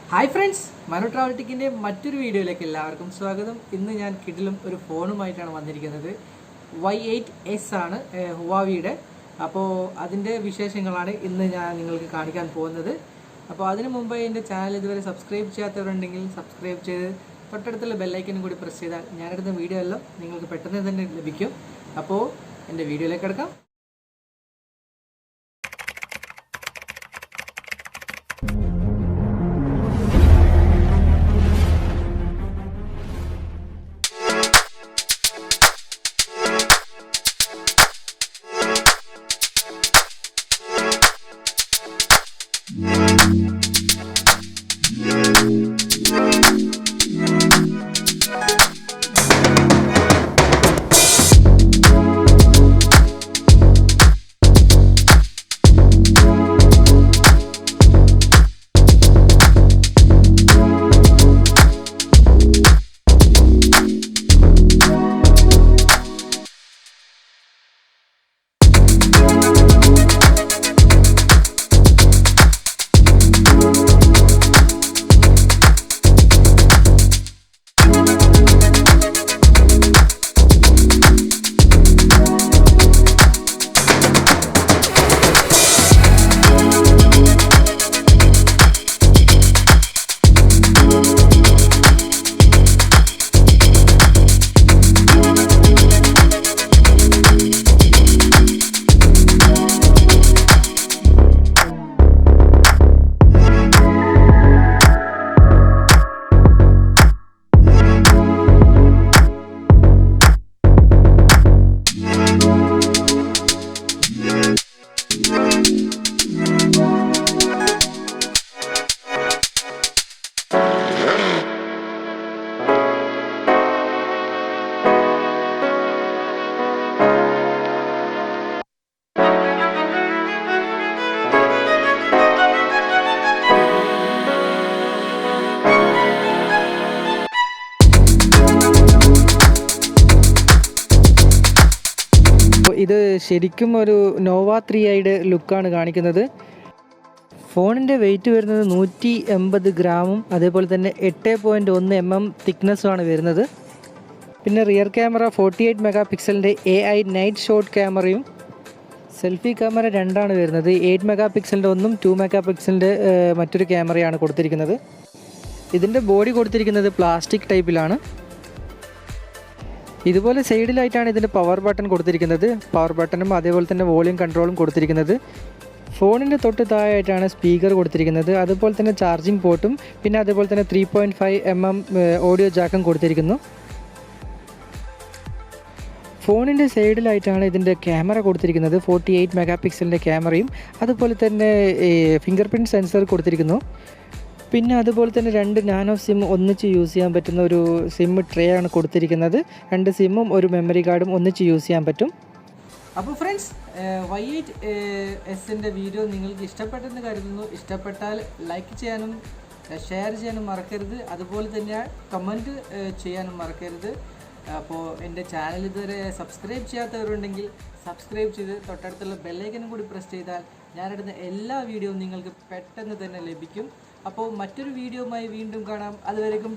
Hi friends, Manu Travel&Tech's മറ്റൊരു വീഡിയോയിലേക്ക് എല്ലാവർക്കും സ്വാഗതം. ഇന്ന് ഞാൻ കിഡിലും ഒരു ഫോണുമായിട്ടാണ് വന്നിരിക്കുന്നത്. Y8s ആണ് Huaweiയുടെ. അപ്പോൾ അതിന്റെ വിശേഷങ്ങളാണ് ഇന്ന് ഞാൻ നിങ്ങൾക്ക് കാണിക്കാൻ പോകുന്നത്. അപ്പോൾ അതിനു മുമ്പ് എൻ്റെ ചാനൽ ഇതുവരെ സബ്സ്ക്രൈബ് ചെയ്യാത്തവരുണ്ടെങ്കിൽ സബ്സ്ക്രൈബ് ചെയ്ത് തൊട്ടടുത്തുള്ള ബെൽ ഐക്കൺ കൂടി പ്രസ് ചെയ്താൽ ഞാൻ എടുത്ത വീഡിയോ എല്ലാം നിങ്ങൾക്ക് പെട്ടെന്ന് തന്നെ ലഭിക്കും. അപ്പോൾ എൻ്റെ വീഡിയോയിലേക്ക് കടക്കാം. ഇത് ശരിക്കും ഒരു നോവ 3i ലുക്കാണ് കാണിക്കുന്നത്. ഫോണിൻ്റെ വെയിറ്റ് വരുന്നത് 180 ഗ്രാമും അതേപോലെ തന്നെ 8.1 mm തിക്നെസ്സുമാണ് വരുന്നത്. പിന്നെ റിയർ ക്യാമറ 48 മെഗാ പിക്സലിൻ്റെ AI നൈറ്റ് ഷോട്ട് ക്യാമറയും സെൽഫി ക്യാമറ രണ്ടാണ് വരുന്നത്. 8 മെഗാ പിക്സലിൻ്റെ ഒന്നും 2 മെഗാ പിക്സലിൻ്റെ മറ്റൊരു ക്യാമറയാണ് കൊടുത്തിരിക്കുന്നത്. ഇതിൻ്റെ ബോഡി കൊടുത്തിരിക്കുന്നത് പ്ലാസ്റ്റിക് ടൈപ്പിലാണ്. ഇതുപോലെ സൈഡിലായിട്ടാണ് ഇതിൻ്റെ പവർ ബട്ടൺ കൊടുത്തിരിക്കുന്നത്. പവർ ബട്ടണും അതേപോലെ തന്നെ വോളിയം കൺട്രോളും കൊടുത്തിരിക്കുന്നത്. ഫോണിൻ്റെ തൊട്ട് താഴെയായിട്ടാണ് സ്പീക്കർ കൊടുത്തിരിക്കുന്നത്. അതുപോലെ തന്നെ ചാർജിങ് പോർട്ടും പിന്നെ അതേപോലെ തന്നെ 3.5 mm ഓഡിയോ ജാക്കും കൊടുത്തിരിക്കുന്നു. ഫോണിൻ്റെ സൈഡിലായിട്ടാണ് ഇതിൻ്റെ ക്യാമറ കൊടുത്തിരിക്കുന്നത്. 48 മെഗാ പിക്സലിൻ്റെ ക്യാമറയും അതുപോലെ തന്നെ ഫിംഗർ പ്രിൻറ്റ് സെൻസർ കൊടുത്തിരിക്കുന്നു. പിന്നെ അതുപോലെ തന്നെ 2 നാനോ സിം ഒന്നിച്ച് യൂസ് ചെയ്യാൻ പറ്റുന്ന ഒരു സിം ട്രേ ആണ് കൊടുത്തിരിക്കുന്നത്. 2 സിമ്മും ഒരു മെമ്മറി കാർഡും ഒന്നിച്ച് യൂസ് ചെയ്യാൻ പറ്റും. അപ്പോൾ ഫ്രണ്ട്സ്, Y8s വീഡിയോ നിങ്ങൾക്ക് ഇഷ്ടപ്പെട്ടെന്ന് കരുതുന്നു. ഇഷ്ടപ്പെട്ടാൽ ലൈക്ക് ചെയ്യാനും ഷെയർ ചെയ്യാനും മറക്കരുത്. അതുപോലെ തന്നെ കമൻറ്റ് ചെയ്യാനും മറക്കരുത്. അപ്പോൾ എൻ്റെ ചാനൽ ഇതുവരെ സബ്സ്ക്രൈബ് ചെയ്യാത്തവരുണ്ടെങ്കിൽ സബ്സ്ക്രൈബ് ചെയ്ത് തൊട്ടടുത്തുള്ള ബെല്ലൈക്കനും കൂടി പ്രസ് ചെയ്താൽ ഞാനെടുത്ത എല്ലാ വീഡിയോയും നിങ്ങൾക്ക് പെട്ടെന്ന് തന്നെ ലഭിക്കും. അപ്പോൾ മറ്റൊരു വീഡിയോയുമായി വീണ്ടും കാണാം. അതുവരേക്കും